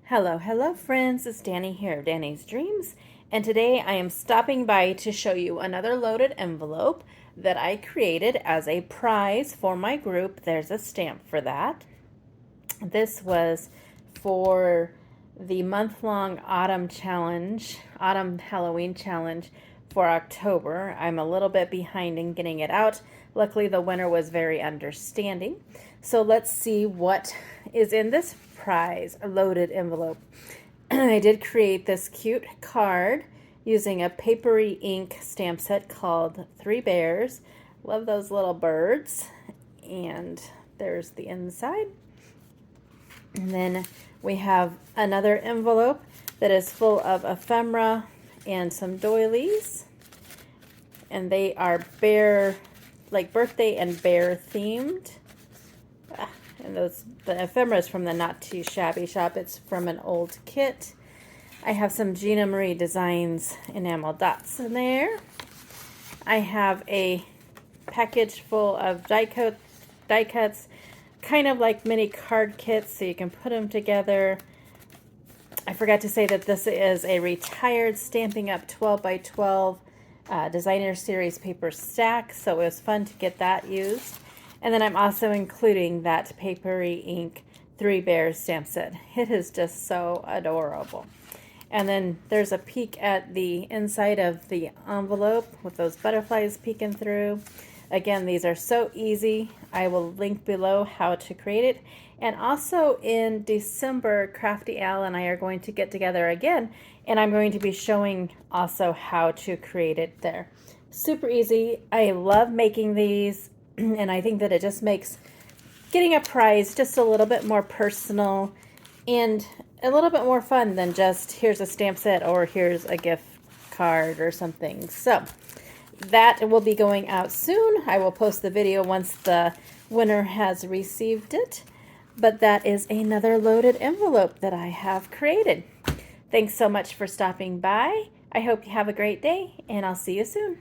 Hello friends, it's Danny here of Danny's Dreams, and today I am stopping by to show you another loaded envelope that I created as a prize for my group. There's a stamp for that. This was for the month-long autumn Halloween challenge for October. I'm a little bit behind in getting it out. Luckily, the winner was very understanding. So let's see what is in this prize loaded envelope. I did create this cute card using a papery ink stamp set called Three Bears. Love those little birds. And there's the inside. And then we have another envelope that is full of ephemera and some doilies. And they are bear, like birthday and bear themed. And the ephemera is from the Not Too Shabby shop. It's from an old kit. I have some Gina Marie Designs enamel dots in there. I have a package full of die cuts, kind of like mini card kits, so you can put them together. I forgot to say that this is a retired Stampin' Up 12 by 12 designer series paper stack, so it was fun to get that used. And then I'm also including that papery ink Three Bears stamp set. It is just so adorable. And then there's a peek at the inside of the envelope with those butterflies peeking through. Again, these are so easy. I will link below how to create it. And also in December, Crafty Al and I are going to get together again, and I'm going to be showing also how to create it there. Super easy. I love making these, and I think that it just makes getting a prize just a little bit more personal and a little bit more fun than just here's a stamp set or here's a gift card or something. So that will be going out soon. I will post the video once the winner has received it. But that is another loaded envelope that I have created. Thanks so much for stopping by. I hope you have a great day, and I'll see you soon.